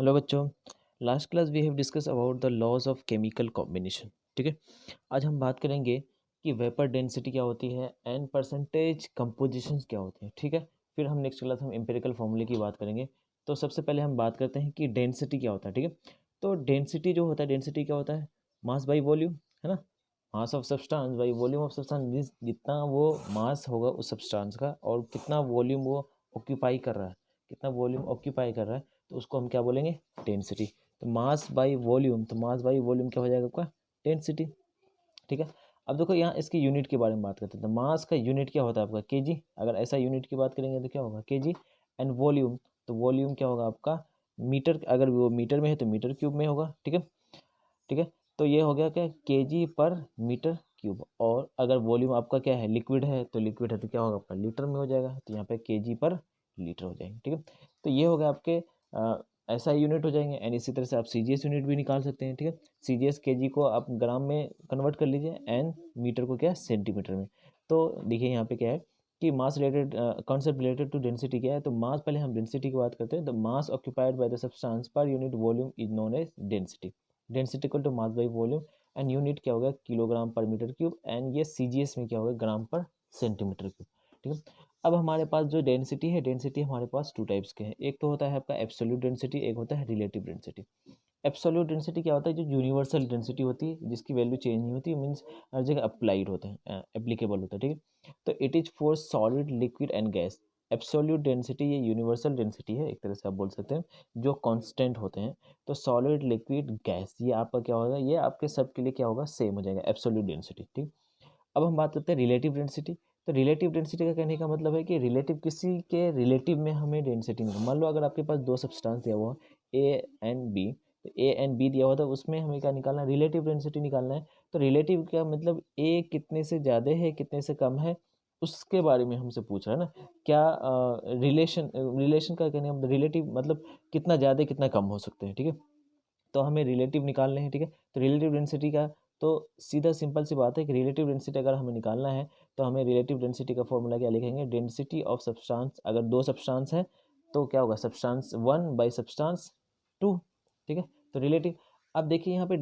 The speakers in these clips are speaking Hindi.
हेलो बच्चों। Last class we have discuss about the laws of chemical combination. ठीक है, आज हम बात करेंगे कि वेपर डेंसिटी क्या होती है एंड परसेंटेज कंपोजिशंस क्या होती हैं। ठीक है, फिर हम नेक्स्ट क्लास हम एम्पिरिकल फॉर्मूले की बात करेंगे। तो सबसे पहले हम बात करते हैं कि डेंसिटी क्या होता है। ठीक है, तो डेंसिटी जो होता है, डेंसिटी क्या होता है? मास बाई वॉल्यूम, है ना। Mass of substance by volume of substance means जितना वो मास होगा उस सब्सटेंस का और कितना वॉल्यूम वो ऑक्यूपाई कर रहा है, कितना वॉल्यूम ऑक्यूपाई कर रहा है, तो उसको हम क्या बोलेंगे? डेंसिटी। तो मास बाई वॉल्यूम, तो मास बाई वॉल्यूम क्या हो जाएगा आपका? डेंसिटी। ठीक है, अब देखो यहाँ इसकी यूनिट के बारे में बात करते हैं। तो मास का यूनिट क्या होता है आपका? केजी। अगर ऐसा यूनिट की बात करेंगे तो क्या होगा? केजी। एंड वॉल्यूम, तो वॉल्यूम क्या होगा आपका? मीटर। अगर वो मीटर में है तो मीटर क्यूब में होगा। ठीक है, ठीक है। तो ये हो गया क्या? केजी पर मीटर क्यूब। और अगर वॉल्यूम आपका क्या है? लिक्विड है, तो लिक्विड है तो क्या होगा आपका? लीटर में हो जाएगा। तो यहाँ पे केजी पर लीटर हो जाएंगे। ठीक है, तो ये हो गया आपके ऐसा यूनिट हो जाएंगे। एंड इसी तरह से आप सीजीएस यूनिट भी निकाल सकते हैं। ठीक है, सीजीएस केजी को आप ग्राम में कन्वर्ट कर लीजिए एंड मीटर को क्या? सेंटीमीटर में। तो देखिए यहाँ पे क्या है कि mass related concept related to density क्या है। तो मास, पहले हम डेंसिटी की बात करते हैं। The mass occupied by the substance per unit volume is known as density. Density equal to mass by volume and unit क्या होगा? Kilogram per metre cube. And ये सीजीएस में क्या होगा? ग्राम पर सेंटीमीटर क्यूब। ठीक है, अब हमारे पास जो डेंसिटी है, डेंसिटी हमारे पास टू टाइप्स के हैं। एक तो होता है आपका एब्सोल्यूट डेंसिटी, एक होता है रिलेटिव डेंसिटी। एब्सोल्यूट डेंसिटी क्या होता है? जो यूनिवर्सल डेंसिटी होती है, जिसकी वैल्यू चेंज नहीं होती, मीन्स हर जगह अप्लाइड होता है, एप्लीकेबल होता है। ठीक है, तो it is for solid, liquid and gas. Absolute density ये यूनिवर्सल डेंसिटी है, एक तरह से आप बोल सकते हैं, जो कांस्टेंट होते हैं। तो सॉलिड, लिक्विड, गैस, ये आपका क्या होगा? ये आपके सब के लिए क्या होगा? सेम हो जाएगा, एब्सोल्यूट डेंसिटी। ठीक, अब हम बात करते हैं रिलेटिव डेंसिटी। तो रिलेटिव डेंसिटी का कहने का मतलब है कि रिलेटिव, किसी के रिलेटिव में हमें डेंसिटी मिले। मान लो अगर आपके पास दो सब्सटेंस दिया हुआ है ए एंड बी, तो ए एंड बी दिया हुआ था, उसमें हमें क्या निकालना है? रिलेटिव डेंसिटी निकालना है। तो रिलेटिव का मतलब ए कितने से ज़्यादा है, कितने से कम है, उसके बारे में हमसे पूछ रहा है ना। क्या रिलेशन, रिलेशन का कहने का रिलेटिव मतलब कितना ज़्यादा कितना कम हो सकते हैं। ठीक है, तो हमें रिलेटिव निकालने हैं। ठीक है, तो रिलेटिव डेंसिटी का तो सीधा सिंपल सी बात है कि रिलेटिव डेंसिटी अगर हमें निकालना है तो हमें रिलेटिव डेंसिटी का फॉर्मूला क्या लिखेंगे? Density of substance. अगर दो सब्सटेंस है तो क्या होगा? Substance one by substance two. ठीक है, तो रिलेटिव। अब देखिए यहाँ पे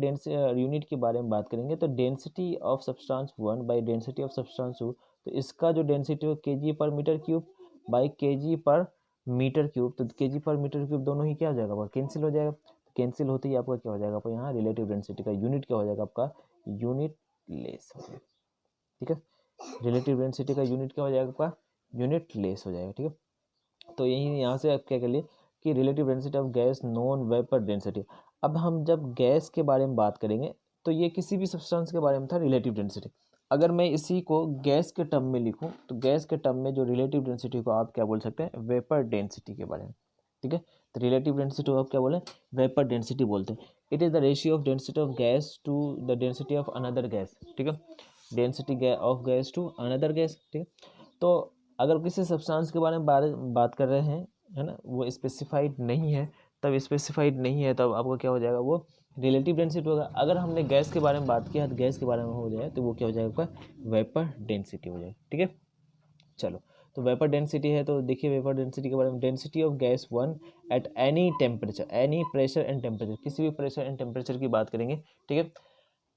यूनिट के बारे में बात करेंगे। तो density of substance one by density of substance two, तो इसका जो डेंसिटी हो के जी पर मीटर क्यूब बाई के जी पर मीटर क्यूब। तो के जी पर मीटर क्यूब दोनों ही क्या हो जाएगा? कैंसिल हो जाएगा। कैंसिल होते ही आपका क्या हो जाएगा? आपको यहाँ रिलेटिव डेंसिटी का यूनिट क्या हो जाएगा? आपका यूनिट लेस हो जाएगा। ठीक है, रिलेटिव डेंसिटी का यूनिट क्या हो जाएगा? आपका यूनिट लेस हो जाएगा। ठीक है, तो यही यहाँ से आप क्या कर लिए कि relative density of gas non vapour density. अब हम जब गैस के बारे में बात करेंगे तो ये किसी भी सब्सटेंस के बारे में था रिलेटिव डेंसिटी। अगर मैं इसी को गैस के टर्म में लिखूं तो गैस के टर्म में जो रिलेटिव डेंसिटी को आप क्या बोल सकते हैं? वेपर डेंसिटी के बारे में। ठीक है, तो रिलेटिव डेंसिटी को आप क्या बोले? वेपर डेंसिटी बोलते हैं। It is the ratio of density of gas to the density of another gas. ठीक है, density of gas to another gas. ठीक है, तो अगर किसी सब्सटेंस के बारे में बात कर रहे हैं, है ना, वो स्पेसिफाइड नहीं है, तब स्पेसिफाइड नहीं है तब आपको क्या हो जाएगा? वो रिलेटिव डेंसिटी होगा। अगर हमने गैस के बारे में बात किया तो गैस के बारे में हो जाए तो वो क्या हो जाएगा? आपका वेपर डेंसिटी हो जाएगा। ठीक है, चलो, तो वेपर डेंसिटी है तो देखिए वेपर डेंसिटी के बारे में। Density of gas one at any temperature, any pressure and temperature, किसी भी प्रेशर एंड टेम्परेचर की बात करेंगे। ठीक है,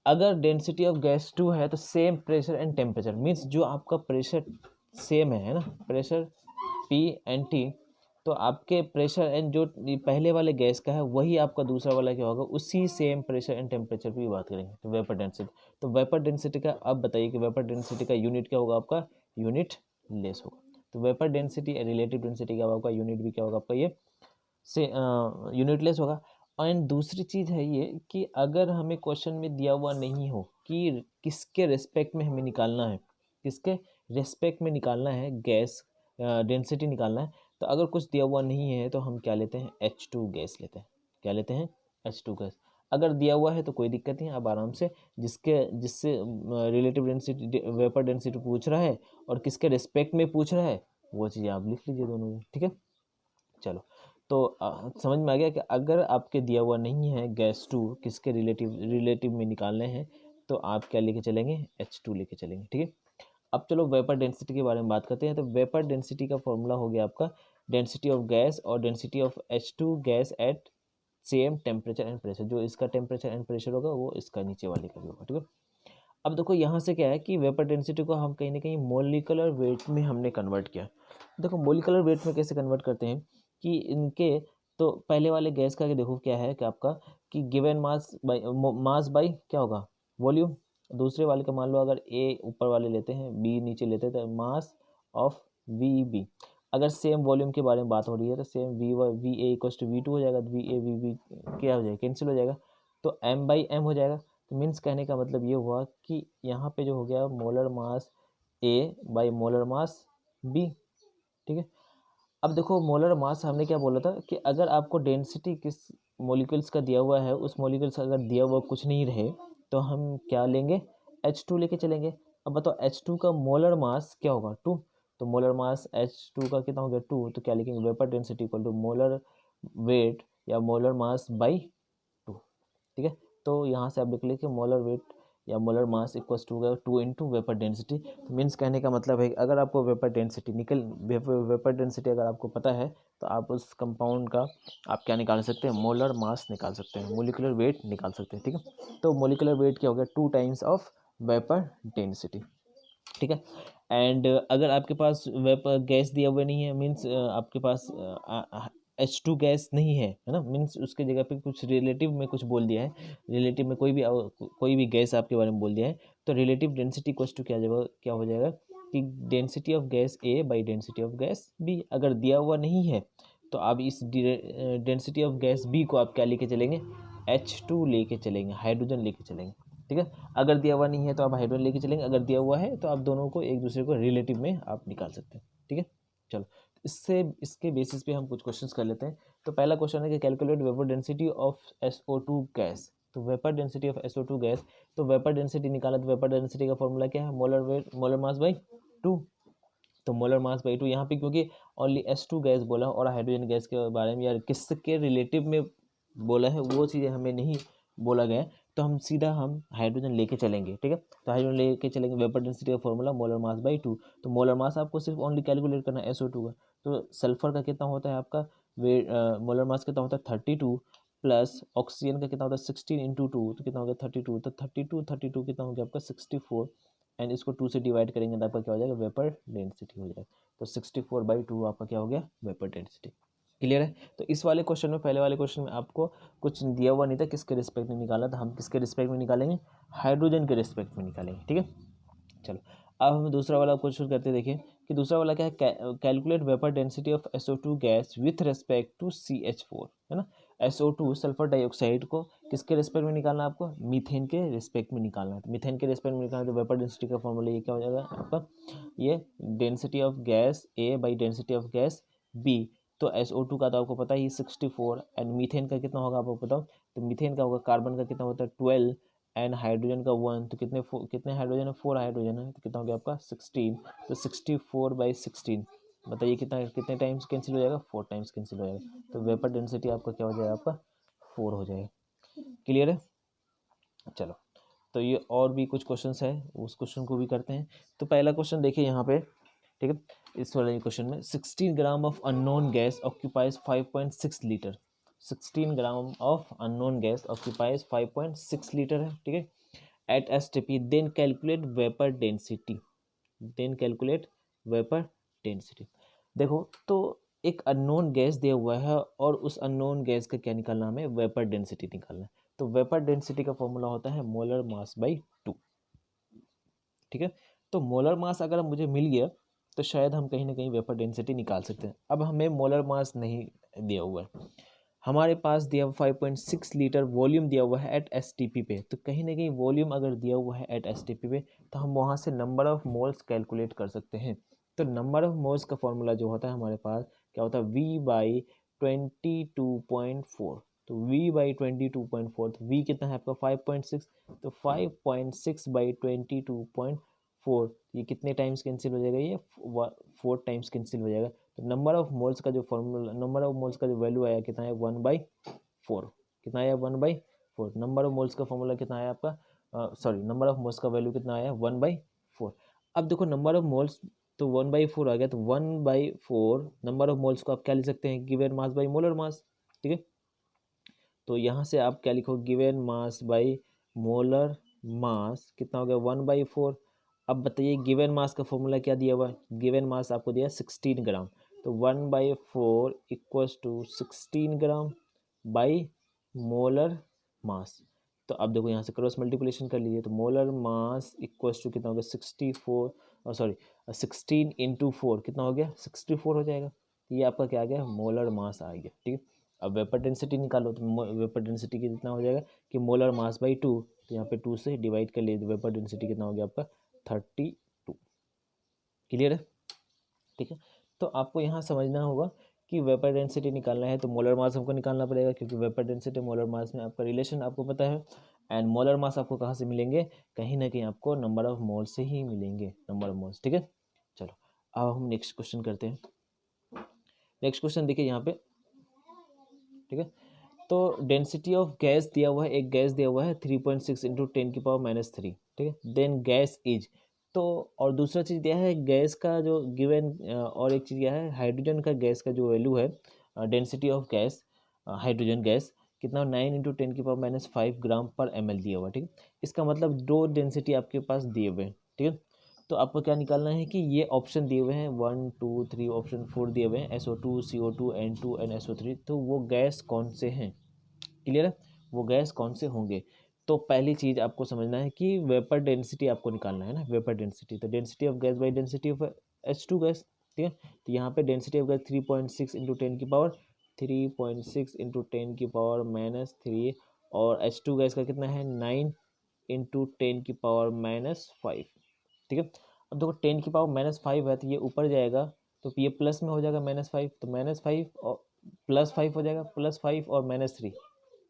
अगर डेंसिटी ऑफ गैस टू है तो same pressure and temperature, means जो आपका प्रेशर सेम है ना, प्रेशर पी एंड टी, तो आपके प्रेशर एंड जो पहले वाले गैस का है वही आपका दूसरा वाला क्या होगा? उसी सेम प्रेशर एंड टेम्परेचर की बात करेंगे। तो वेपर डेंसिटी, तो वेपर डेंसिटी का अब बताइए कि वेपर डेंसिटी का यूनिट क्या होगा? आपका यूनिट लेस होगा। तो वेपर डेंसिटी रिलेटिव डेंसिटी का आपका यूनिट भी क्या होगा? आपका ये से यूनिटलेस होगा। एंड दूसरी चीज़ है ये कि अगर हमें क्वेश्चन में दिया हुआ नहीं हो कि किसके रेस्पेक्ट में हमें निकालना है, किसके रेस्पेक्ट में निकालना है गैस डेंसिटी निकालना है, तो अगर कुछ दिया हुआ नहीं है तो हम क्या लेते हैं? H2 गैस लेते हैं। क्या लेते हैं? H2 gas. अगर दिया हुआ है तो कोई दिक्कत नहीं, आप आराम से जिससे रिलेटिव डेंसिटी, वेपर डेंसिटी पूछ रहा है और किसके रेस्पेक्ट में पूछ रहा है, वो चीज़ आप लिख लीजिए दोनों में। ठीक है, चलो, तो समझ में आ गया कि अगर आपके दिया हुआ नहीं है गैस टू, किसके रिलेटिव रिलेटिव में निकालने हैं, तो आप क्या लेके चलेंगे? H2 लेके चलेंगे। ठीक है, अब चलो वेपर डेंसिटी के बारे में बात करते हैं। तो वेपर डेंसिटी का फॉर्मूला हो गया आपका डेंसिटी ऑफ गैस और density of H2 gas at same temperature and pressure, जो इसका टेम्परेचर एंड प्रेशर होगा वो इसका नीचे वाले का भी होगा, ठीक है। अब देखो यहाँ से क्या है कि वेपर डेंसिटी को हम कहीं ना कहीं मोलिकुलर वेट में हमने कन्वर्ट किया। देखो मोलिकुलर वेट में कैसे कन्वर्ट करते हैं कि इनके, तो पहले वाले गैस का देखो क्या है कि आपका कि गिवन मास बाई क्या होगा, वॉल्यूम। दूसरे वाले का मान लो अगर ए ऊपर वाले लेते हैं, बी नीचे लेते हैं, तो मास ऑफ वी बी। अगर सेम वॉल्यूम के बारे में बात हो रही है तो same V A equal to V two हो जाएगा, वी ए वी बी क्या हो जाएगा, कैंसिल हो जाएगा, तो एम बाई एम हो जाएगा। तो मीन्स कहने का मतलब ये हुआ कि यहाँ पे जो हो गया molar mass A by molar mass B, ठीक है। अब देखो मोलर मास हमने क्या बोला था कि अगर आपको डेंसिटी किस मॉलिक्यूल्स का दिया हुआ है, उस मॉलिक्यूल्स का अगर दिया हुआ कुछ नहीं रहे तो हम क्या लेंगे, H2 लेके चलेंगे। अब बताओ H2 का मोलर मास क्या होगा, 2। तो मोलर मास H2 का कितना हो गया, 2। तो क्या लिखेंगे, vapour density equal to molar weight या मोलर मास बाई 2, ठीक है। तो यहाँ से आप लिख लीजिए मोलर वेट या molar mass equals to 2 into vapour density. तो मीन्स कहने का मतलब है अगर आपको वेपर डेंसिटी वेपर डेंसिटी अगर आपको पता है तो आप उस कंपाउंड का आप क्या निकाल सकते हैं, मोलर मास निकाल सकते हैं, मोलिकुलर वेट निकाल सकते हैं, ठीक है। तो मोलिकुलर वेट क्या हो गया, 2 टाइम्स ऑफ वेपर डेंसिटी, ठीक है। एंड अगर आपके पास वेपर गैस दिया हुआ नहीं है, मीन्स आपके पास H2 गैस नहीं है ना, मीन्स उसके जगह पे कुछ रिलेटिव में कुछ बोल दिया है, रिलेटिव में कोई भी गैस आपके बारे में बोल दिया है, तो रिलेटिव डेंसिटी इक्वल्स टू क्या हो जाएगा कि density of gas A by density of gas B. अगर दिया हुआ नहीं है तो आप इस डेंसिटी ऑफ गैस बी को आप क्या लेके चलेंगे, H2 लेके चलेंगे, हाइड्रोजन लेके चलेंगे, ठीक है। अगर दिया हुआ नहीं है तो आप हाइड्रोजन लेके चलेंगे, अगर दिया हुआ है तो आप दोनों को एक दूसरे को रिलेटिव में आप निकाल सकते हैं, ठीक है। चलो इससे इसके बेसिस पे हम कुछ क्वेश्चंस कर लेते हैं। तो पहला क्वेश्चन है कि calculate vapour density of SO2 gas. तो vapour density of SO2 gas, तो वेपर डेंसिटी निकाला, तो वेपर डेंसिटी का फॉर्मूला क्या है, molar weight molar mass by 2। तो मोलर मास बाई 2 यहाँ पे क्योंकि ओनली S2 गैस बोला और हाइड्रोजन गैस के बारे में यार किसके रिलेटिव में बोला है वो चीज़ें हमें नहीं बोला गया, तो हम सीधा हम हाइड्रोजन लेके चलेंगे, ठीक है। तो हाइड्रोजन लेके चलेंगे, वेपर डेंसिटी का फॉर्मूला मोलर मास बाई 2। तो मोलर मास आपको सिर्फ ओनली कैलकुलेट करना है SO2 का। तो सल्फर का कितना होता है आपका वे मोलर मास कितना होता है 32, प्लस ऑक्सीजन का कितना होता है 16 इंटू 2, तो कितना हो गया 32। तो 32 कितना हो गया आपका 64, एंड इसको 2 से डिवाइड करेंगे तो आपका क्या हो जाएगा, वेपर डेंसिटी हो जाएगा। तो 64/2 आपका क्या हो गया, वेपर डेंसिटी। क्लियर है। तो इस वाले क्वेश्चन में, पहले वाले क्वेश्चन में आपको कुछ दिया हुआ नहीं था, किसके रिस्पेक्ट में निकाला था, हम किसके रिस्पेक्ट में निकालेंगे, हाइड्रोजन के रिस्पेक्ट में निकालेंगे, ठीक है। चलो अब हम दूसरा वाला क्वेश्चन करते हैं, देखिए कि दूसरा वाला क्या है, calculate vapour density of SO2 gas with respect to CH4, है ना। SO2 सल्फर डाइऑक्साइड को किसके रिस्पेक्ट में निकालना है आपको, मीथेन के रिस्पेक्ट में निकालना है। तो मीथेन के रिस्पेक्ट में निकालना है तो वेपर डेंसिटी का फॉर्मूला ये क्या हो जाएगा आपका, ये density of gas A by density of gas B. तो SO2 का तो आपको पता ही 64, एंड मीथेन का कितना होगा आपको बताओ, तो मीथेन का होगा, कार्बन का कितना होता है 12, एंड हाइड्रोजन का 1। तो कितने हाइड्रोजन है, 4 हाइड्रोजन है, तो कितना हो गया आपका 16। तो 64/16 बताइए कितने टाइम्स कैंसिल हो जाएगा, 4 टाइम्स कैंसिल हो जाएगा। तो वेपर डेंसिटी आपका क्या हो जाएगा, आपका 4 हो जाएगा। क्लियर है। चलो तो ये और भी कुछ क्वेश्चंस है, उस क्वेश्चन को भी करते हैं। तो पहला क्वेश्चन देखिए यहाँ पे, ठीक है। इस वाले क्वेश्चन में 16 gram of unknown gas occupies 5.6 litre. 16 gram of unknown gas occupies 5.6 litre है, ठीक है, at STP। Then calculate vapour density, then calculate vapour density. देखो तो एक अननोन गैस दिया हुआ है और उस अननोन गैस का क्या निकालना, हमें वेपर डेंसिटी निकालना है। तो वेपर डेंसिटी का फॉर्मूला होता है मोलर मास बाई 2, ठीक है। तो मोलर मास अगर मुझे मिल गया तो शायद हम कहीं ना कहीं वेपर डेंसिटी निकाल सकते हैं। अब हमें मोलर मास नहीं दिया हुआ है, हमारे पास दिया हुआ 5.6 लीटर वॉल्यूम दिया हुआ है एट STP पे। तो कहीं ना कहीं वॉल्यूम अगर दिया हुआ है एट STP पे तो हम वहाँ से नंबर ऑफ मोल्स कैलकुलेट कर सकते हैं। तो नंबर ऑफ मोल्स का फॉर्मूला जो होता है हमारे पास क्या होता है, V/22.4। तो V/22.4, तो V कितना है आपका 5.6, तो 5.6/22.4 ये कितने टाइम्स कैंसिल हो जाएगा, ये 4 टाइम्स कैंसिल हो जाएगा। तो नंबर ऑफ मोल्स का जो फॉर्मूला, नंबर ऑफ मोल्स का जो वैल्यू आया कितना है 1/4, कितना आया 1/4। नंबर ऑफ मोल्स का फॉर्मूला कितना आया आपका, सॉरी नंबर ऑफ मोल्स का वैल्यू कितना आया 1/4। अब देखो नंबर ऑफ मोल्स तो 1/4 आ गया, तो 1/4 नंबर ऑफ मोल्स को आप क्या ले सकते हैं, गिवन मास बाई मोलर मास, ठीक है। तो यहाँ से आप क्या लिखो, गिवन मास बाई मोलर मास कितना हो गया 1/4। अब बताइए गिवन मास का फॉर्मूला क्या दिया हुआ है, गिवन मास आपको दिया 16 ग्राम, तो 1/4 equals to 16 gram by molar mass. तो अब देखो यहाँ से क्रॉस मल्टीप्लिकेशन कर लीजिए, तो मोलर मास इक्वल्स टू कितना हो गया 64, और सॉरी 16 इंटू 4 कितना हो गया 64 हो जाएगा। ये आपका क्या आ गया, मोलर मास आ गया। ठीक है, अब वेपर डेंसिटी निकालो, तो वेपर डेंसिटी कितना हो जाएगा कि मोलर मास बाई 2, तो यहाँ पे 2 से डिवाइड कर लिए, तो वेपर डेंसिटी कितना हो गया आपका 32। क्लियर है? ठीक है, तो आपको यहाँ समझना होगा कि वेपर डेंसिटी निकालना है तो मोलर मास हमको निकालना पड़ेगा, क्योंकि वेपर डेंसिटी मोलर मास में आपका रिलेशन आपको पता है। एंड मोलर मास आपको कहाँ से मिलेंगे, कहीं ना कहीं आपको नंबर ऑफ मोल से ही मिलेंगे, नंबर ऑफ मोल्स। ठीक है, चलो अब हम नेक्स्ट क्वेश्चन करते हैं। नेक्स्ट क्वेश्चन देखिए यहाँ पे, ठीक है, तो डेंसिटी ऑफ गैस दिया हुआ है, एक गैस दिया हुआ है 3.6 इंटू 10⁻³ ठीक है, देन गैस इज, तो और दूसरा चीज़ दिया है गैस का जो गिवन, और एक चीज़ दिया है हाइड्रोजन का गैस का जो वैल्यू है, density of gas hydrogen gas कितना 9 इंटू 10⁻⁵ ग्राम पर ml दिया हुआ है। ठीक है, इसका मतलब दो डेंसिटी आपके पास दिए हुए हैं। ठीक है, तो आपको क्या निकालना है कि ये ऑप्शन दिए हुए हैं 1 2 3 ऑप्शन 4 दिए हुए हैं SO2 CO2 N2 and SO3, तो वो गैस कौन से हैं। क्लियर है, वो गैस कौन से होंगे। तो पहली चीज आपको समझना है कि वेपर डेंसिटी आपको निकालना है ना, वेपर डेंसिटी, तो density of gas by density of H2 gas. ठीक है, तो यहाँ पे डेंसिटी ऑफ गैस 3.6 इंटू 10⁻3 और H2 गैस का कितना है 9 इंटू 10⁻⁵। ठीक है, अब देखो 10⁻⁵ है तो ये ऊपर जाएगा, तो ये प्लस में हो जाएगा -5, तो -5 और +5 हो जाएगा, +5 और -3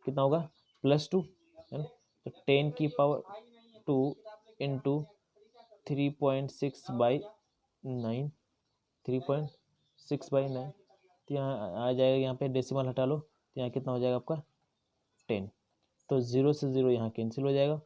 कितना होगा +2, है ना। तो 10⁻² इंटू 3.6/9, 3.6/9, तो यहाँ आ जाएगा, यहाँ पे डेसिमल हटा लो तो यहाँ कितना हो जाएगा आपका 10, तो 0 से 0 यहाँ कैंसिल हो जाएगा,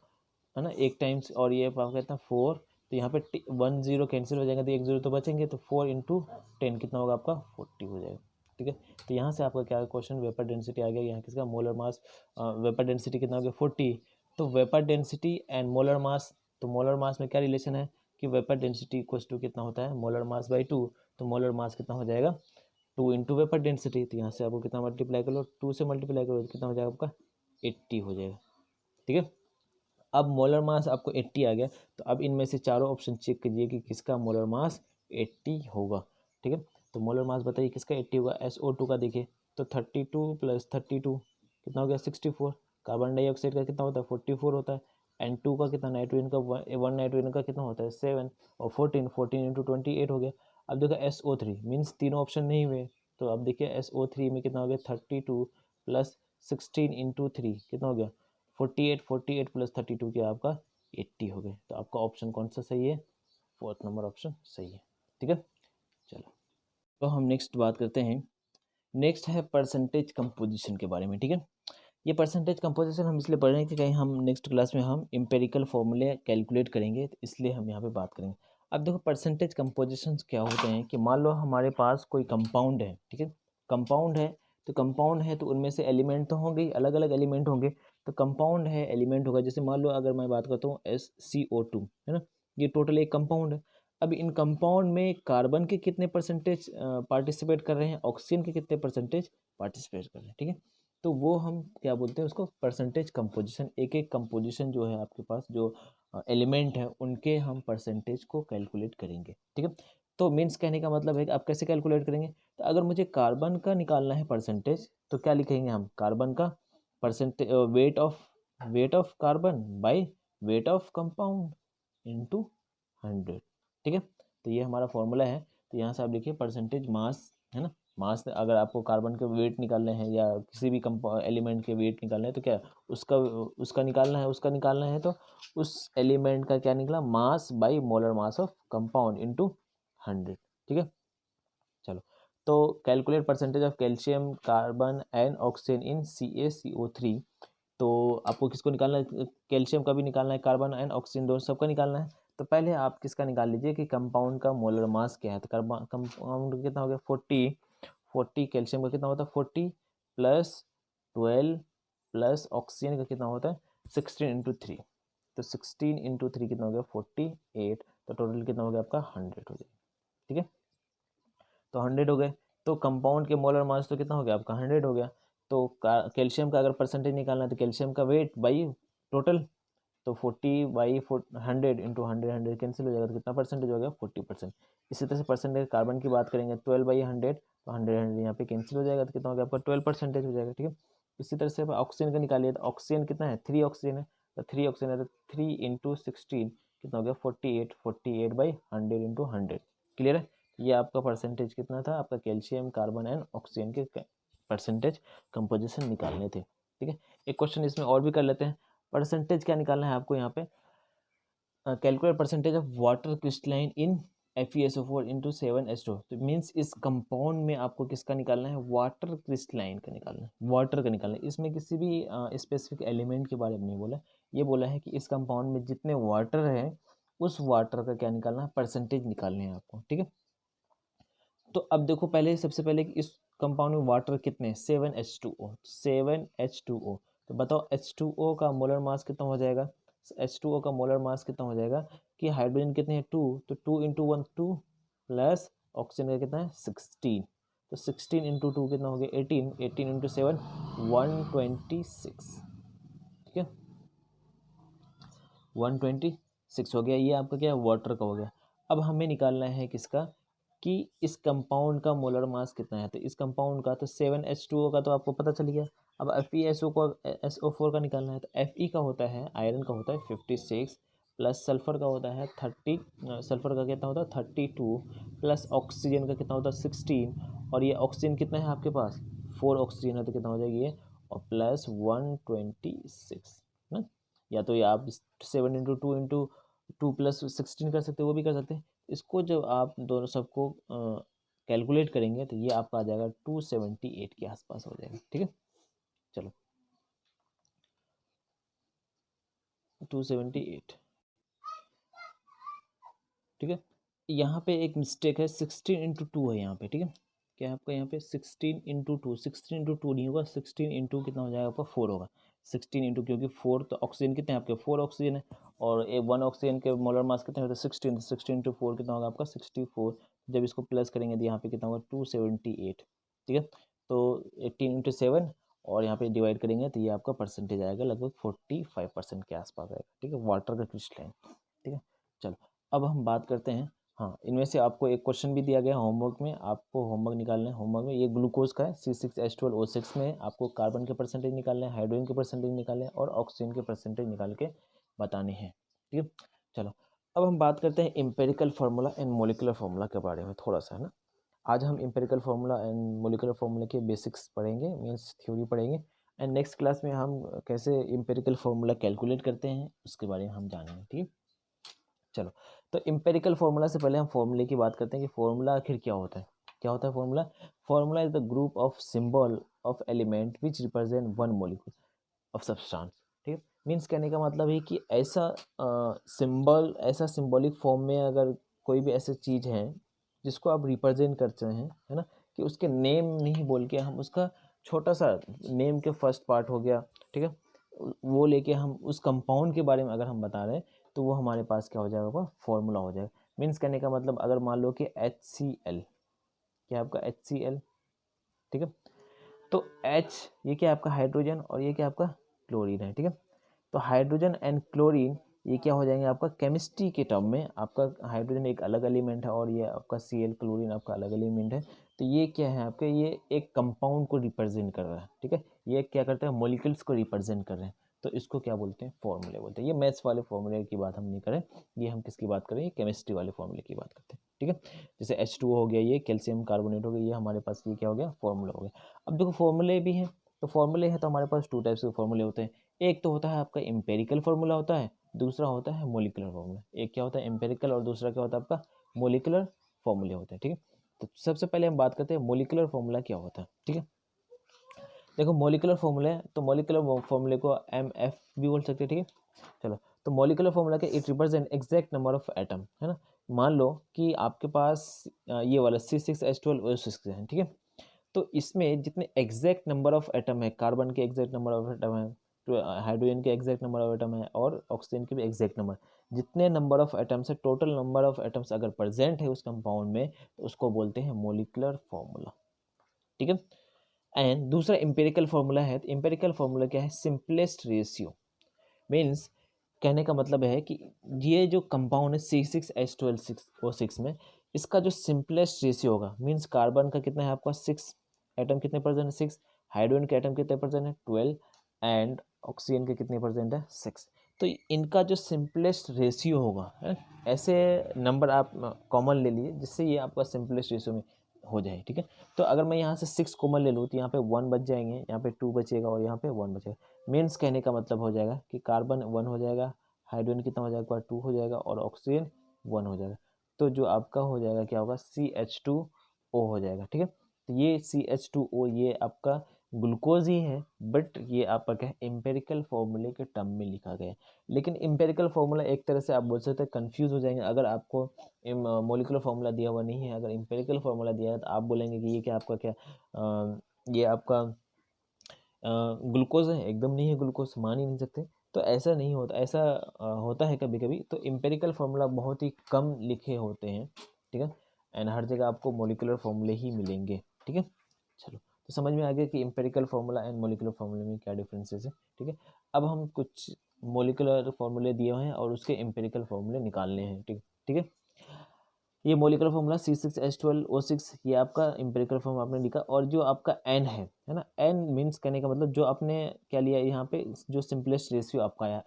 है ना, एक टाइम्स, और ये आपका कितना 4, तो यहाँ पे 1 0 कैंसिल हो जाएगा, तो 1 0 तो बचेंगे, तो 4 इंटू 10 कितना होगा आपका 40 हो जाएगा। ठीक है, तो यहाँ से आपका क्या क्वेश्चन, वेपर डेंसिटी आ गया, यहाँ किसका मोलर मास, वेपर डेंसिटी कितना हो गया 40, तो vapour density and molar mass, तो मोलर मास में क्या रिलेशन है कि वेपर डेंसिटी इक्वल्स टू कितना होता है मोलर मास बाई 2, तो मोलर मास कितना हो जाएगा 2 इंटू वेपर डेंसिटी, तो यहाँ से आपको कितना मल्टीप्लाई कर लो, 2 से मल्टीप्लाई करो तो कितना हो जाएगा आपका 80 हो जाएगा। ठीक है, अब मोलर मास आपको 80 आ गया, तो अब इनमें से चारों ऑप्शन चेक कीजिए कि किसका मोलर मास 80 होगा। ठीक है, तो मोलर मास बताइए किसका 80 होगा। SO2 का देखिए, तो 32 + 32 कितना हो गया 64, कार्बन डाइऑक्साइड का कितना होता है 44 होता है, N2 का कितना, नाइट्रोजन का 1 नाइट्रोजन का कितना होता है 7, और 14 इंटू 28 हो गया। अब देखो SO3 मीन्स तीनों ऑप्शन नहीं हुए, तो अब देखिए SO3 में कितना हो गया 32 + 16 इंटू 3 कितना हो गया 48 + 32 क्या आपका 80 हो गए, तो आपका ऑप्शन कौन सा सही है, फोर्थ नंबर ऑप्शन सही है। ठीक है, चलो तो हम नेक्स्ट बात करते हैं। नेक्स्ट है परसेंटेज कंपोजिशन के बारे में। ठीक है, ये परसेंटेज कंपोजिशन हम इसलिए पढ़ रहे हैं कि कहीं हम नेक्स्ट क्लास में हम एम्पेरिकल फॉर्मूले कैलकुलेट करेंगे, तो इसलिए हम यहाँ पे बात करेंगे। अब देखो परसेंटेज कंपोजिशन क्या होते हैं कि मान लो हमारे पास कोई कंपाउंड है, ठीक है, कंपाउंड है, तो कंपाउंड है तो उनमें से एलिमेंट तो होंगे, अलग अलग एलिमेंट होंगे, तो कंपाउंड है एलिमेंट होगा, जैसे मान लो अगर मैं बात करता हूँ SCO2 है ना, ये टोटल एक कंपाउंड है। अब इन कंपाउंड में कार्बन के कितने परसेंटेज पार्टिसिपेट कर रहे हैं, ऑक्सीजन के कितने परसेंटेज पार्टिसिपेट कर रहे हैं। ठीक है, तो वो हम क्या बोलते हैं उसको परसेंटेज कंपोजिशन, एक एक कंपोजिशन जो है आपके पास जो एलिमेंट है उनके हम परसेंटेज को कैलकुलेट करेंगे। ठीक है, तो मीन्स कहने का मतलब है कि आप कैसे कैलकुलेट करेंगे, तो अगर मुझे कार्बन का निकालना है परसेंटेज तो क्या लिखेंगे हम, कार्बन का percentage weight of carbon by weight of compound into 100। ठीक है, तो ये हमारा फॉर्मूला है, तो यहाँ से आप लिखिए परसेंटेज मास, है ना, मास अगर आपको कार्बन के वेट निकालने हैं या किसी भी एलिमेंट के वेट निकालने हैं तो क्या उसका उसका निकालना है, तो उस एलिमेंट का क्या निकला mass by molar mass of compound into 100। ठीक है, चलो तो calculate percentage of calcium carbon and oxygen in CaCO3, तो आपको किसको निकालना है, कैल्शियम का भी निकालना है, कार्बन एंड ऑक्सीजन दोनों सबका निकालना है। तो पहले आप किसका निकाल लीजिए कि कंपाउंड का मोलर मास क्या है, तो कंपाउंड कितना हो गया 40, कैल्शियम का कितना होता है 40 + 12 प्लस ऑक्सीजन का कितना होता है 16 इंटू 3, तो 16 इंटू 3 कितना हो गया 48, तो टोटल कितना हो गया आपका 100 हो जाएगा। ठीक है, तो 100 हो गए, तो कंपाउंड के मोलर मास तो कितना हो गया आपका 100 हो गया। तो कैल्शियम का अगर परसेंटेज निकालना है तो कैल्शियम का वेट बाई टोटल, तो 40/100 इंटू 100 कैंसिल हो जाएगा, तो कितना परसेंटेज हो गया 40%। इसी तरह से परसेंटेज कार्बन की बात करेंगे 12/100, तो 100 यहाँ पे कैंसिल हो जाएगा, तो कितना हो गया आपका 12% हो जाएगा। ठीक है, इसी तरह से ऑक्सीजन का निकालिए, तो ऑक्सीजन कितना है 3 ऑक्सीजन है, तो 3 ऑक्सीजन है तो 3 इंटू 16 कितना हो गया 48, 48/100 इंटू 100। क्लियर है, ये आपका परसेंटेज कितना था आपका कैल्शियम कार्बन एंड ऑक्सीजन के परसेंटेज कंपोजिशन निकालने थे। ठीक है, एक क्वेश्चन इसमें और भी कर लेते हैं। परसेंटेज क्या निकालना है आपको यहाँ पे, calculate percentage of water crystalline in FeSO4 into 7H2, तो मीन्स इस कंपाउंड में आपको किसका निकालना है वाटर क्रिस्टलाइन का निकालना है, वाटर का निकालना है। इसमें किसी भी स्पेसिफिक एलिमेंट के बारे में नहीं बोला, ये बोला है कि इस कंपाउंड में जितने वाटर है उस वाटर का क्या निकालना है परसेंटेज निकालने हैं आपको। ठीक है, तो अब देखो पहले सबसे पहले कि इस कंपाउंड में वाटर कितने 7H2O, 7H2O, तो बताओ H2O का मोलर मास कितना हो जाएगा, H2O का मोलर मास कितना हो जाएगा कि हाइड्रोजन कितने हैं 2, तो 2 इंटू 1 2 प्लस ऑक्सीजन का कितना है 16, तो 16 इंटू 2 कितना हो गया 18, 18 इंटू 7 126। ठीक है, 126 हो गया, ये आपका क्या वाटर का हो गया। अब हमें निकालना है किसका कि इस कंपाउंड का मोलर मास कितना है, तो इस कंपाउंड का तो 7H2O का तो आपको पता चल गया। अब FeSO4 का निकालना है, तो Fe का होता है आयरन का होता है 56 प्लस सल्फर का होता है 30, सल्फर का कितना होता है 32 प्लस ऑक्सीजन का कितना होता है 16, और ये ऑक्सीजन कितना है आपके पास 4 ऑक्सीजन है, तो कितना हो जाएगी ये और प्लस 126 ना। या तो ये आप 7 इंटू 2 प्लस 16 कर सकते हो, वो भी कर सकते हैं। इसको जब आप दोनों सबको कैलकुलेट करेंगे तो ये आपका आ जाएगा 278 के आसपास हो जाएगा। ठीक है, चलो 278। ठीक है, यहाँ पे एक मिस्टेक है 16 इंटू 2 है यहाँ पे। ठीक है, क्या है आपका यहाँ पे 16 इंटू 2, 16 इंटू 2 नहीं होगा, 16 इंटू कितना हो जाएगा आपका 4 होगा। 16 इंटू क्योंकि 4 तो ऑक्सीजन कितने हैं आपके 4 ऑक्सीजन है, और एक 1 ऑक्सीजन के मोलर मास कितने होते हैं 16, 16 इंटू 4 कितना होगा आपका 64। जब इसको प्लस करेंगे तो यहाँ पे कितना होगा 278। ठीक है, तो 18 इंटू 7 और यहाँ पे डिवाइड करेंगे तो ये आपका परसेंटेज आएगा लगभग 45% के आसपास आएगा। ठीक है, वाटर का क्रिस्टलाइन। ठीक है, चलो अब हम बात करते हैं। हाँ, इनमें से आपको एक क्वेश्चन भी दिया गया होमवर्क में, आपको होमवर्क निकालना है। होमवर्क में ये ग्लूकोज का है C6H12O6 में आपको कार्बन के परसेंटेज निकालने हैं, हाइड्रोजन के परसेंटेज निकालने हैं और ऑक्सीजन के परसेंटेज निकाल के बताने हैं। ठीक है, चलो अब हम बात करते हैं empirical formula and molecular formula के बारे में थोड़ा सा, है ना। आज हम empirical formula and molecular formula के बेसिक्स पढ़ेंगे, मीन्स थ्योरी पढ़ेंगे, एंड नेक्स्ट क्लास में हम कैसे एम्पेरिकल फार्मूला कैलकुलेट करते हैं उसके बारे में हम जानेंगे। ठीक है, चलो तो एम्पेरिकल फार्मूला से पहले हम फार्मूले की बात करते हैं कि फार्मूला आखिर क्या होता है। क्या होता है formula, formula is the group of symbol of element which represent one molecule of substance. ठीक है, मीन्स कहने का मतलब है कि ऐसा सिंबल, ऐसा सिंबॉलिक फॉर्म में अगर कोई भी ऐसी चीज़ है जिसको आप रिप्रेजेंट करते हैं, है ना, कि उसके नेम नहीं बोल के हम उसका छोटा सा नेम के फर्स्ट पार्ट हो गया, ठीक है, वो लेके हम उस कंपाउंड के बारे में अगर हम बता रहे हैं तो वो हमारे पास क्या हो जाएगा फॉर्मूला हो जाएगा। मीन्स कहने का मतलब अगर मान लो कि HCl, क्या आपका HCl, ठीक है, तो H ये क्या आपका हाइड्रोजन और ये क्या आपका क्लोरीन है। ठीक है, तो हाइड्रोजन एंड क्लोरीन ये क्या हो जाएंगे आपका केमिस्ट्री के टर्म में, आपका हाइड्रोजन एक अलग एलिमेंट है और ये आपका Cl क्लोरीन आपका अलग एलिमेंट है। तो ये क्या है आपके, ये एक कंपाउंड को रिप्रेजेंट कर रहा है। ठीक है, ये क्या करता है मॉलिक्यूल्स को रिप्रेजेंट कर रहे हैं, तो इसको क्या बोलते हैं फॉर्मूले बोलते हैं। ये मैथ्स वाले फॉर्मूले की बात हम नहीं करें, ये हम किसकी बात करें, ये केमिस्ट्री वाले फॉर्मूले की बात करते हैं। ठीक है, जैसे H2O हो गया, ये कैल्शियम कार्बोनेट हो गया, ये हमारे पास ये क्या हो गया फॉर्मूला हो गया। अब देखो फॉर्मूले भी हैं, तो फॉर्मूले हैं तो हमारे पास 2 टाइप्स के फॉर्मूले होते हैं। एक तो होता है आपका एम्पेरिकल फार्मूला होता है, दूसरा होता है मोलिकुलर फार्मूला। एक क्या होता है एम्पेरिकल और दूसरा क्या होता है आपका मोलिकुलर फार्मूले होते हैं। ठीक है, तो सबसे पहले हम बात करते हैं मोलिकुलर फार्मूला क्या होता है। ठीक है, देखो मोलिकुलर फार्मूला है तो मोलिकुलर फार्मूले को MF भी बोल सकते हैं। ठीक है, चलो तो मोलिकुलर फार्मूला के it represent exact number of atom, है ना। मान लो कि आपके पास ये वाला C6H12O6 है, ठीक है, तो इसमें जितने एग्जैक्ट नंबर ऑफ एटम है, कार्बन के एग्जैक्ट नंबर ऑफ एटम है, तो हाइड्रोजन के एग्जैक्ट नंबर ऑफ एटम है और ऑक्सीजन के भी एग्जैक्ट नंबर, जितने नंबर ऑफ एटम्स है, टोटल नंबर ऑफ एटम्स अगर प्रेजेंट है उस कंपाउंड में तो उसको बोलते हैं मोलिकुलर फॉर्मूला। ठीक है। एंड दूसरा इंपेरिकल फॉर्मूला है, तो इंपेरिकल फॉर्मूला क्या है, सिंपलेस्ट रेशियो। मीन्स कहने का मतलब है कि ये जो कंपाउंड है C6H12O6 में, इसका जो सिंपलेस्ट रेशियो होगा, मीन्स कार्बन का कितना है आपका 6, एटम कितने परसेंट है 6, हाइड्रोजन के एटम कितने परसेंट है 12 एंड ऑक्सीजन के कितने परसेंट है 6। तो इनका जो सिंपलेस्ट रेशियो होगा है, ऐसे नंबर आप कॉमन ले लीजिए जिससे ये आपका सिंपलेस्ट रेशियो में हो जाए। ठीक है। तो अगर मैं यहाँ से 6 कॉमन ले लूँ तो यहाँ पे 1 बच जाएंगे, यहाँ पे 2 बचेगा और यहाँ पे 1 बचेगा। मीन्स कहने का मतलब हो जाएगा कि कार्बन 1 हो जाएगा, हाइड्रोजन कितना हो जाएगा 2 हो जाएगा और ऑक्सीजन 1 हो जाएगा। तो जो आपका हो जाएगा क्या होगा CH2O हो जाएगा। ठीक है। तो ये CH2O ये आपका ग्लूकोज ही है, बट ये आपका क्या है एम्पेरिकल फॉर्मूले के टर्म में लिखा गया है। लेकिन एम्पेरिकल फॉर्मूला एक तरह से आप बोल सकते हैं कंफ्यूज हो जाएंगे अगर आपको मोलिकुलर फॉर्मूला दिया हुआ नहीं है। अगर एम्पेरिकल फॉर्मूला दिया है तो आप बोलेंगे कि ये क्या आपका क्या ये आपका ग्लूकोज है, एकदम नहीं है, ग्लूकोज मान ही नहीं सकते। तो ऐसा नहीं होता, ऐसा होता है कभी कभी। तो एम्पेरिकल फार्मूला बहुत ही कम लिखे होते हैं। ठीक है। एंड हर जगह आपको मोलिकुलर फार्मूले ही मिलेंगे। ठीक है। चलो, तो समझ में आ गया कि एम्पेरिकल फार्मूला एंड मोलिकुलर फार्मूले में क्या डिफरेंसेस है। ठीक है। अब हम कुछ मोलिकुलर फार्मूले दिए हुए हैं और उसके एम्पेरिकल फार्मूले निकालने हैं। ठीक ठीक है। ये मोलिकुलर फॉर्मूला C6H12O6 ये आपका इंपेरिकल फॉर्म आपने लिखा। और जो आपका N है ना, N मीन्स कहने का मतलब जो आपने क्या लिया यहाँ पे, जो सिंपलेस्ट रेशियो आपका आया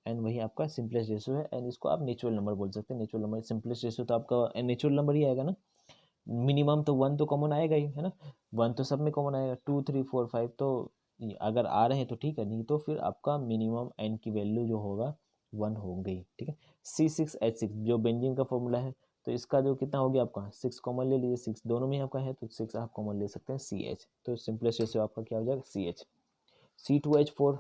N वही आपका सिंपलेस्ट रेशियो है। एंड इसको आप नेचुरल नंबर बोल सकते हैं। नेचुरल नंबर सिंपलेस्ट रेशियो तो आपका नेचुरल नंबर ही आएगा ना। मिनिमम तो 1 तो कॉमन आएगा ही है ना, 1 तो सब में कॉमन आएगा, 2 3 4 5 तो अगर आ रहे हैं तो ठीक है, नहीं तो फिर आपका मिनिमम N की वैल्यू जो होगा 1 हो गई। ठीक है। C6H6 जो बेंजीन का फॉर्मूला है, तो इसका जो कितना हो गया आपका 6 कॉमन ले लीजिए, 6 दोनों में आपका है तो 6 आप कॉमन ले सकते हैं CH। तो सिंपलेस्ट रेशियो आपका क्या हो जाएगा CH। C2H4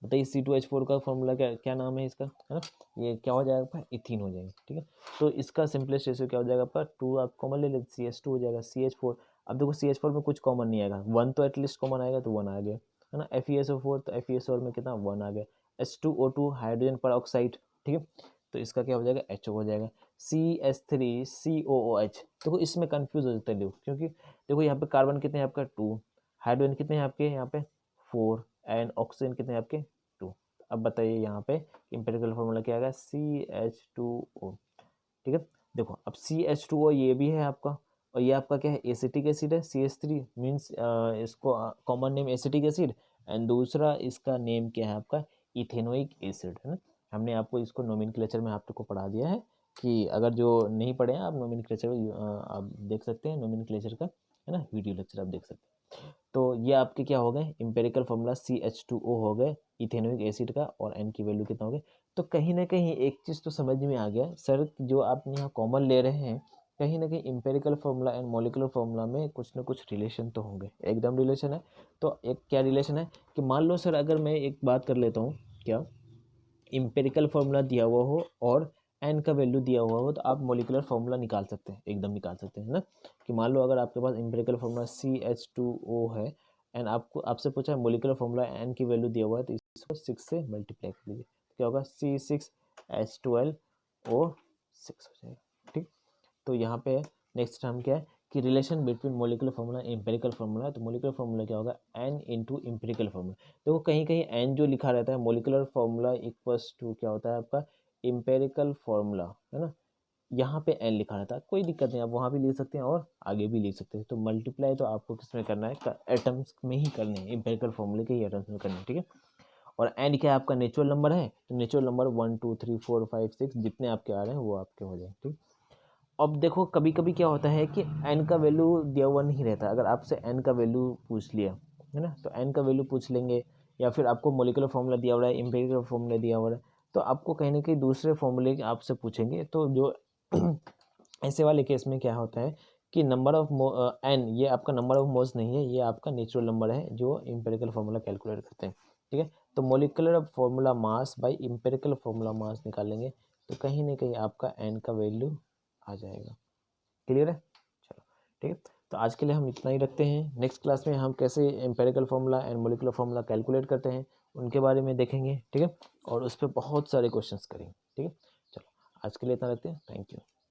बताइए, C2H4 का फॉर्मूला क्या क्या नाम है इसका, है ना, ये क्या हो जाएगा आपका इथीन हो जाएगा। ठीक है। तो इसका सिंपलेस्ट रेशियो क्या हो जाएगा आपका 2 आप कॉमन ले लेते CH2 हो जाएगा CH4। अब देखो CH4 में कुछ कॉमन नहीं आएगा, 1 तो एटलीस्ट कॉमन आएगा तो 1 आ गया, है ना। FeSO4 तो FeSO4 में कितना 1 आ गया। H2O2 हाइड्रोजन पर ऑक्साइड। ठीक है। तो इसका क्या हो जाएगा HO हो जाएगा। CH3COOH देखो इसमें कंफ्यूज हो जाते हैं लोग, क्योंकि देखो यहाँ पे कार्बन कितने हैं आपका 2, हाइड्रोजन कितने हैं आपके यहाँ पे 4 एंड ऑक्सीजन कितने हैं आपके 2। अब बताइए यहाँ पे इंपेरिकल फॉर्मूला क्या आएगा CH2O। ठीक है। देखो अब CH2O ये भी है आपका, और ये आपका क्या है एसिटिक एसिड है CH3 मीन्स इसको common name acetic acid. And दूसरा इसका नेम क्या है आपका इथेनोइक एसिड, है ना। हमने आपको इसको नोमेनक्लेचर में आप लोग को पढ़ा दिया है कि अगर जो नहीं पढ़े हैं आप नोमेनक्लेचर आप देख सकते हैं, नोमेनक्लेचर का है ना वीडियो लेक्चर आप देख सकते हैं। तो ये आपके क्या हो गए इंपेरिकल फॉर्मूला CH2O हो गए इथेनोइक एसिड का, और N की वैल्यू कितना हो गया। तो कहीं ना कहीं एक चीज़ तो समझ में आ गया सर, जो आप यहाँ कॉमन ले रहे हैं कहीं ना कहीं empirical formula and molecular formula में कुछ ना कुछ रिलेशन तो होंगे, एकदम रिलेशन है। तो एक क्या रिलेशन है कि मान लो सर अगर मैं एक बात कर लेता हूँ, क्या इंपेरिकल फार्मूला दिया हुआ हो और एन का वैल्यू दिया हुआ हो, तो आप मॉलिक्यूलर फार्मूला निकाल सकते हैं, एकदम निकाल सकते हैं ना। कि मान लो अगर आपके पास इंपेरिकल फार्मूला CH2O है एंड आपको आपसे पूछा है मॉलिक्यूलर फार्मूला एन की वैल्यू दिया हुआ है, तो इसको 6 से मल्टीप्लाई कर लीजिए, तो क्या होगा C6H12O6 हो जाएगा। ठीक। तो यहाँ पे नेक्स्ट टर्म क्या है कि relation between molecular formula empirical formula. तो मोलिकुलर फार्मूला क्या होगा एन इंटू एम्पेरिकल फार्मूला। देखो कहीं कहीं एन जो लिखा रहता है मोलिकुलर फार्मूला इक्वल्स टू क्या होता है आपका एम्पेरिकल फार्मूला, है ना। यहाँ पे एन लिखा रहता है, कोई दिक्कत नहीं, आप वहाँ भी लिख सकते हैं और आगे भी लिख सकते हैं। तो मल्टीप्लाई तो आपको किस में करना है एटम्स में ही करने हैं, एम्पेरिकल फार्मूले के ही एटम्स में करने हैं। ठीक है। और एन क्या है आपका नेचुरल नंबर है, तो नेचुरल नंबर 1 2 3 4 5 6 जितने आपके आ रहे हैं वो आपके हो जाए। ठीक। अब देखो कभी कभी क्या होता है कि एन का वैल्यू दिया हुआ नहीं रहता, अगर आपसे एन का वैल्यू पूछ लिया है ना, तो एन का वैल्यू पूछ लेंगे, या फिर आपको मोलिकुलर फॉर्मूला दिया हुआ है एम्पिरिकल फॉर्मूला दिया हुआ है, तो आपको कहीं ना कहीं दूसरे फॉर्मूले आपसे पूछेंगे। तो जो ऐसे वाले केस में क्या होता है कि नंबर ऑफ एन ये आपका नंबर ऑफ मोल्स नहीं है, ये आपका नेचुरल नंबर है जो एम्पिरिकल फार्मूला कैलकुलेट करते हैं। ठीक है। तो molecular formula mass by empirical formula mass निकालेंगे, तो कहीं ना कहीं आपका एन का वैल्यू आ जाएगा। क्लियर है। चलो ठीक है। तो आज के लिए हम इतना ही रखते हैं। नेक्स्ट क्लास में हम कैसे empirical formula and molecular formula calculate करते हैं उनके बारे में देखेंगे, ठीक है, और उस पर बहुत सारे क्वेश्चंस करेंगे, ठीक है। चलो आज के लिए इतना रखते हैं, थैंक यू।